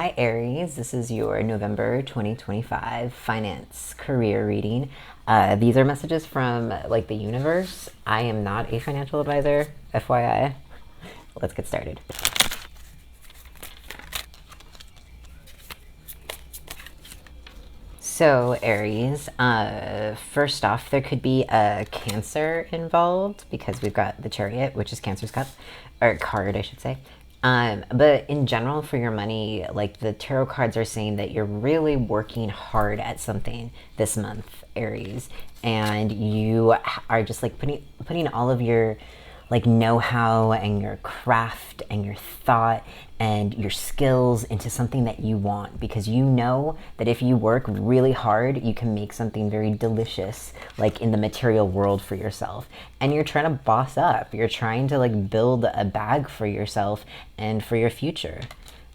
Hi Aries, this is your November 2025 finance career reading. These are messages from like the universe. I am not a financial advisor, FYI. Let's get started. So Aries, first off, there could be a Cancer involved because we've got the Chariot, which is Cancer's cup, or card, I should say. But in general, for your money, like the tarot cards are saying that you're really working hard at something this month, Aries, and you are just like putting all of your like know-how and your craft and your thought and your skills into something that you want, because you know that if you work really hard, you can make something very delicious like in the material world for yourself. And you're trying to boss up, you're trying to like build a bag for yourself and for your future,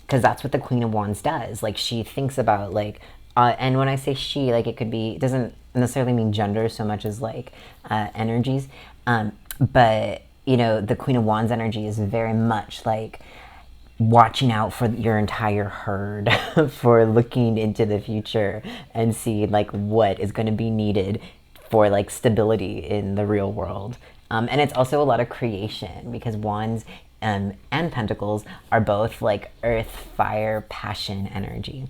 because that's what the Queen of Wands does. Like she thinks about like and when I say she, like it could be, it doesn't necessarily mean gender so much as like energies, but you know, the Queen of Wands energy is very much like watching out for your entire herd, for looking into the future and see like what is going to be needed for like stability in the real world. And it's also a lot of creation, because Wands and Pentacles are both like earth, fire, passion energy.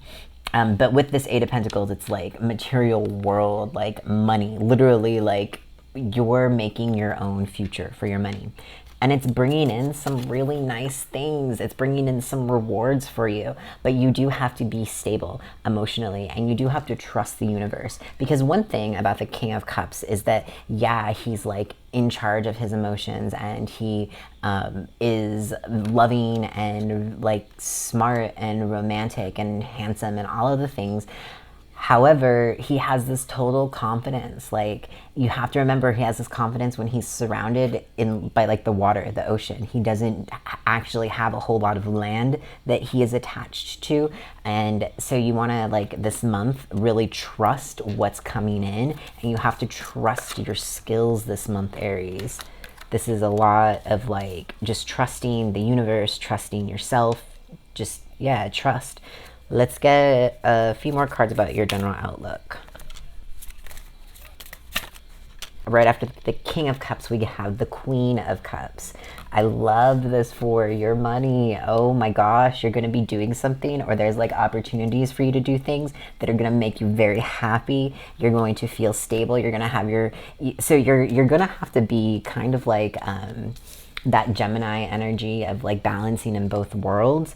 But with this Eight of Pentacles, it's like material world, like money, literally like you're making your own future for your money. And it's bringing in some really nice things. It's bringing in some rewards for you. But you do have to be stable emotionally, and you do have to trust the universe. Because one thing about the King of Cups is that, yeah, he's like in charge of his emotions, and he is loving and like smart and romantic and handsome and all of the things. However, he has this total confidence. Like, you have to remember, he has this confidence when he's surrounded by like the water, the ocean. He doesn't actually have a whole lot of land that he is attached to. And so you want to, like, this month really trust what's coming in, and you have to trust your skills this month, Aries. This is a lot of like just trusting the universe, trusting yourself. Just, yeah, trust. Let's get a few more cards about your general outlook. Right after the King of Cups, we have the Queen of Cups. I love this for your money. Oh my gosh, you're going to be doing something, or there's like opportunities for you to do things that are going to make you very happy. You're going to feel stable. You're going to have your, so you're going to have to be kind of like that Gemini energy of like balancing in both worlds.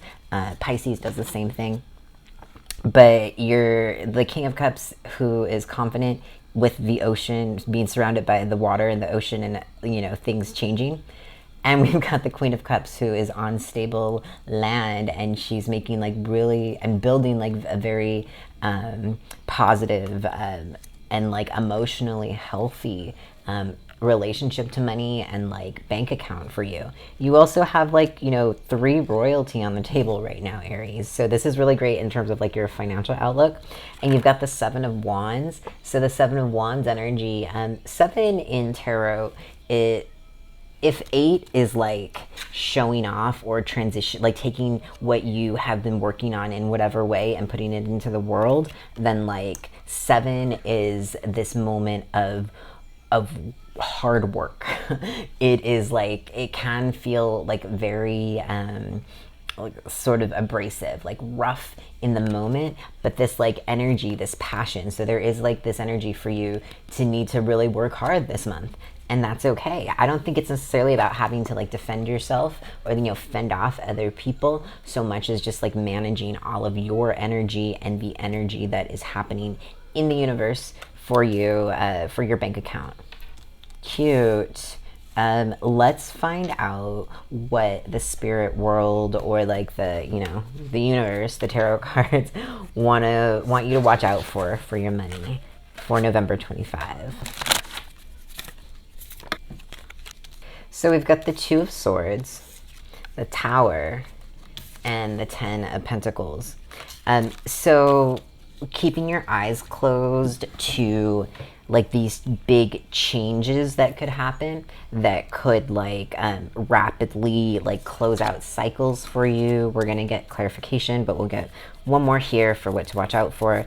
Pisces does the same thing. But you're the King of Cups who is confident with the ocean, being surrounded by the water and the ocean, and you know, things changing. And we've got the Queen of Cups who is on stable land, and she's making like really and building like a very positive and like emotionally healthy relationship to money and like bank account for you. You also have like, you know, 3 royalty on the table right now, Aries. So this is really great in terms of like your financial outlook. And you've got the 7 of Wands. So the 7 of Wands energy, 7 in tarot, if 8 is like showing off or transition, like taking what you have been working on in whatever way and putting it into the world, then like 7 is this moment of hard work. It is like, it can feel like very like sort of abrasive, like rough in the moment, but this like energy, this passion. So there is like this energy for you to need to really work hard this month. And that's okay. I don't think it's necessarily about having to like defend yourself or, you know, fend off other people so much as just like managing all of your energy and the energy that is happening in the universe for you, for your bank account. Cute. Let's find out what the spirit world, or like the, you know, the universe, the tarot cards want you to watch out for your money for November 25. So we've got the 2 of Swords, the Tower, and the 10 of Pentacles. So keeping your eyes closed to like these big changes that could happen that could like rapidly like close out cycles for you. We're gonna get clarification, but we'll get one more here for what to watch out for.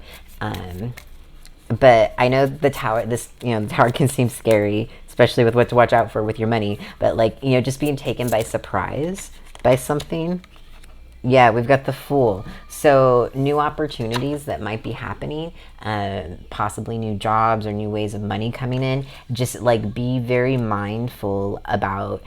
But I know the tower, the tower can seem scary, especially with what to watch out for with your money, but like, just being taken by surprise by something. Yeah, we've got the Fool. So new opportunities that might be happening, possibly new jobs or new ways of money coming in. Just like be very mindful about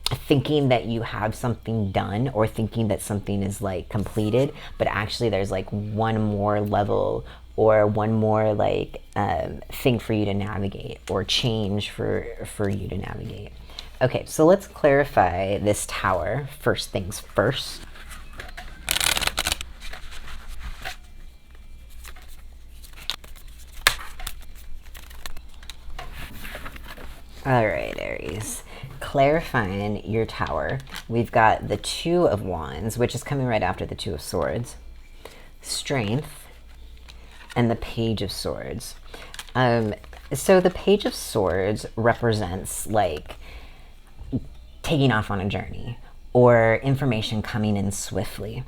thinking that you have something done or thinking that something is like completed, but actually there's like one more level or one more like thing for you to navigate or change for you to navigate. Okay, so let's clarify this tower first things first. All right, Aries. Clarifying your tower, we've got the Two of Wands, which is coming right after the Two of Swords, Strength, and the Page of Swords. So the Page of Swords represents like taking off on a journey or information coming in swiftly.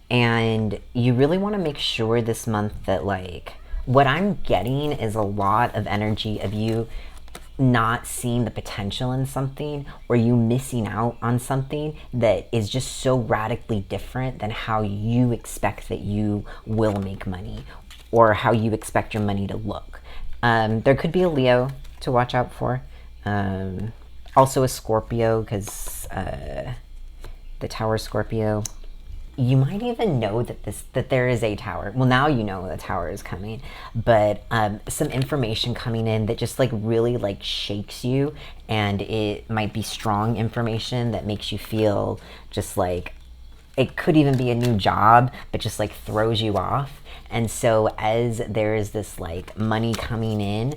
And you really want to make sure this month that like what I'm getting is a lot of energy of you not seeing the potential in something or you missing out on something that is just so radically different than how you expect that you will make money or how you expect your money to look. There could be a Leo to watch out for. Also a Scorpio, because the tower Scorpio. You might even know that there is a tower. Well, now you know the tower is coming, but some information coming in that just like really like shakes you, and it might be strong information that makes you feel just like it could even be a new job, but just like throws you off. And so as there is this like money coming in,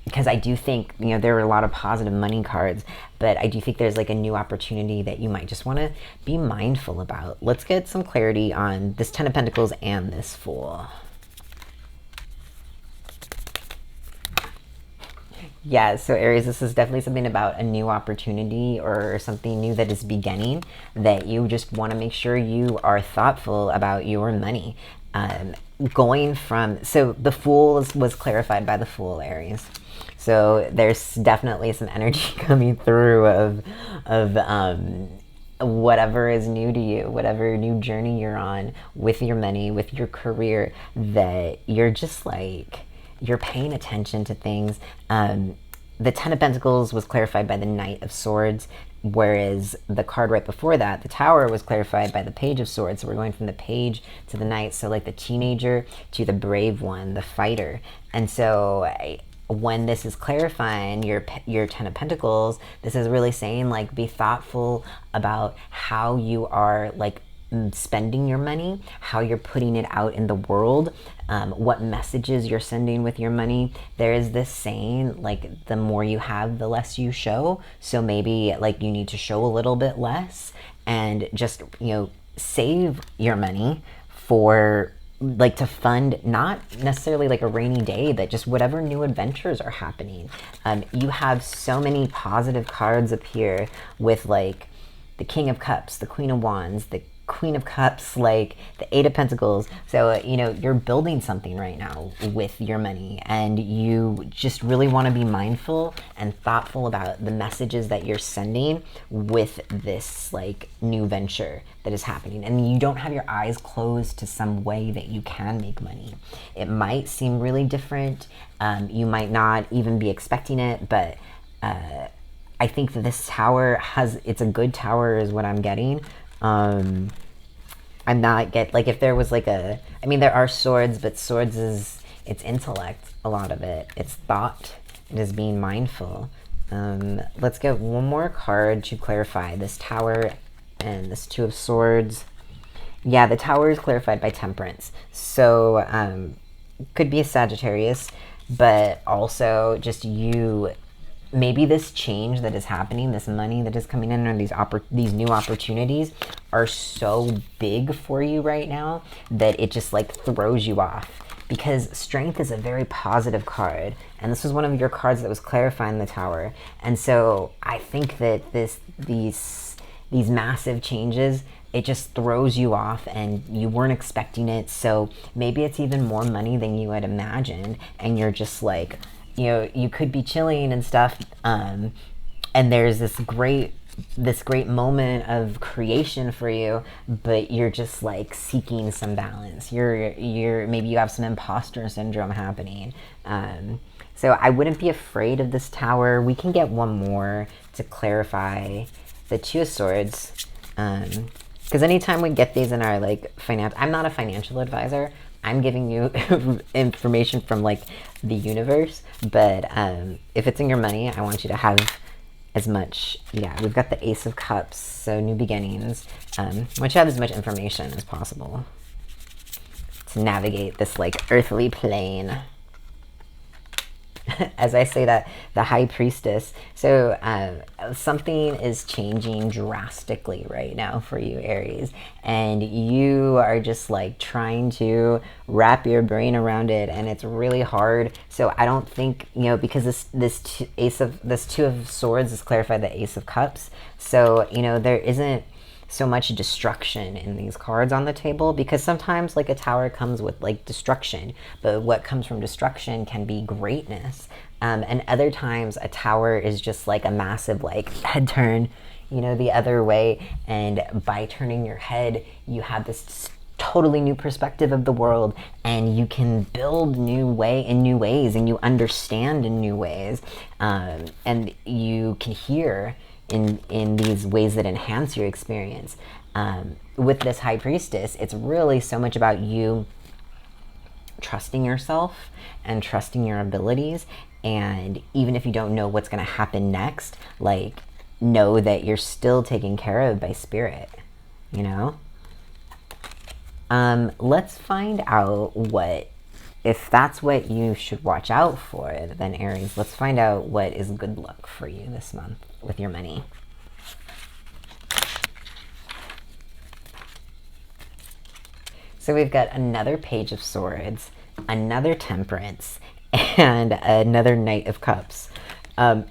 because I do think, there are a lot of positive money cards, but I do think there's like a new opportunity that you might just want to be mindful about. Let's get some clarity on this Ten of Pentacles and this Fool. Yeah, so Aries, this is definitely something about a new opportunity or something new that is beginning, that you just want to make sure you are thoughtful about your money. Going from, so the Fool was clarified by the Fool, Aries. So there's definitely some energy coming through of whatever is new to you, whatever new journey you're on with your money, with your career, that you're just like, you're paying attention to things. The Ten of Pentacles was clarified by the Knight of Swords, whereas the card right before that, the Tower, was clarified by the Page of Swords. So we're going from the Page to the Knight, so like the teenager to the brave one, the fighter. And so when this is clarifying your Ten of Pentacles, this is really saying like be thoughtful about how you are like spending your money, how you're putting it out in the world, what messages you're sending with your money. There is this saying like the more you have, the less you show. So maybe like you need to show a little bit less and just save your money for like to fund not necessarily like a rainy day, but just whatever new adventures are happening. You have so many positive cards up here with like the King of Cups, the Queen of Wands, the Queen of Cups, like the Eight of Pentacles. So, you're building something right now with your money, and you just really want to be mindful and thoughtful about the messages that you're sending with this like new venture that is happening. And you don't have your eyes closed to some way that you can make money. It might seem really different. You might not even be expecting it, but I think that this tower it's a good tower is what I'm getting. I'm not like if there was like there are swords, but swords it's intellect, a lot of it. It's thought. It is being mindful. Let's get one more card to clarify this Tower and this Two of Swords. Yeah, the Tower is clarified by Temperance. So could be a Sagittarius, but also just maybe this change that is happening, this money that is coming in, or these new opportunities are so big for you right now that it just like throws you off. because strength is a very positive card, and this was one of your cards that was clarifying the Tower. And so I think that these massive changes, it just throws you off and you weren't expecting it. So maybe it's even more money than you had imagined, and you're just like, you know, you could be chilling and stuff, and there's this great moment of creation for you, but you're just like seeking some balance. You're maybe you have some imposter syndrome happening. So I wouldn't be afraid of this Tower. We can get one more to clarify the Two of Swords, because anytime we get these in our like finance, I'm not a financial advisor. I'm giving you information from like the universe, but if it's in your money, I want you to have as much. Yeah, we've got the Ace of Cups, so new beginnings. I want you to have as much information as possible to navigate this like earthly plane. As I say that, the High Priestess. So something is changing drastically right now for you, Aries, and you are just like trying to wrap your brain around it, and it's really hard. So I don't think, you know, because this Two of Swords has clarified the Ace of Cups. So, you know, there isn't so much destruction in these cards on the table, because sometimes like a Tower comes with like destruction, but what comes from destruction can be greatness, and other times a Tower is just like a massive like head turn, you know, the other way, and by turning your head you have this totally new perspective of the world, and you can build in new ways, and you understand in new ways, and you can hear in these ways that enhance your experience. With this High Priestess, it's really so much about you trusting yourself and trusting your abilities, and even if you don't know what's going to happen next, like, know that you're still taken care of by Spirit, you know? Let's find out if that's what you should watch out for, then Aries, let's find out what is good luck for you this month with your money. So we've got another Page of Swords, another Temperance, and another Knight of Cups.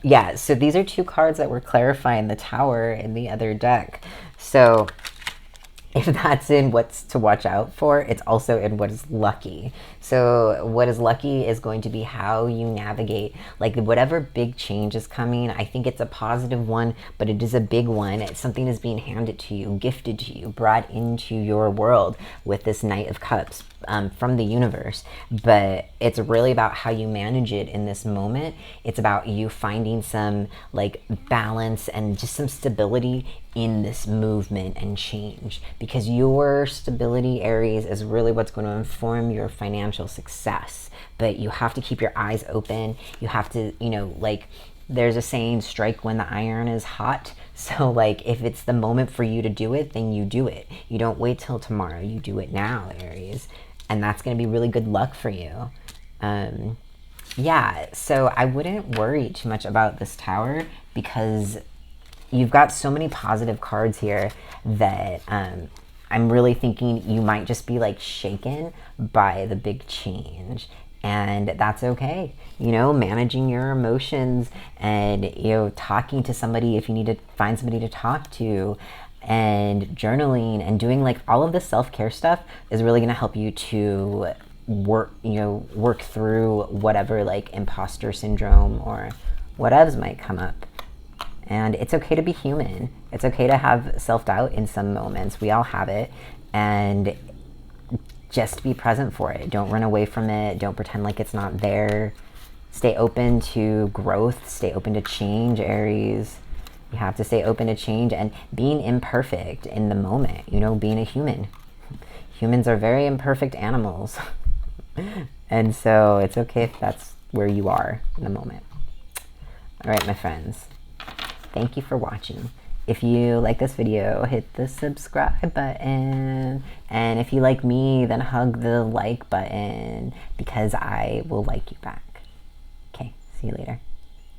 Yeah, so these are two cards that were clarifying the Tower in the other deck. So if that's in what's to watch out for, it's also in what is lucky. So what is lucky is going to be how you navigate, like, whatever big change is coming. I think it's a positive one, but it is a big one. Something is being handed to you, gifted to you, brought into your world with this Knight of Cups from the universe. But it's really about how you manage it in this moment. It's about you finding some like balance and just some stability in this movement and change, because your stability, Aries, is really what's going to inform your financial success. But you have to keep your eyes open. You have to, you know, like, there's a saying, strike when the iron is hot. So like, if it's the moment for you to do it, then you do it. You don't wait till tomorrow, you do it now, Aries, and that's going to be really good luck for you. Yeah, so I wouldn't worry too much about this Tower, because you've got so many positive cards here that I'm really thinking you might just be like shaken by the big change, and that's okay. You know, managing your emotions and, you know, talking to somebody if you need to find somebody to talk to, and journaling and doing like all of the self-care stuff is really going to help you to work through whatever like imposter syndrome or whatevs might come up. And it's okay to be human. It's okay to have self-doubt in some moments. We all have it. And just be present for it. Don't run away from it. Don't pretend like it's not there. Stay open to growth. Stay open to change, Aries. You have to stay open to change and being imperfect in the moment. You know, being a human. Humans are very imperfect animals. And so it's okay if that's where you are in the moment. All right, my friends. Thank you for watching. If you like this video, hit the subscribe button. And if you like me, then hug the like button, because I will like you back. Okay, see you later.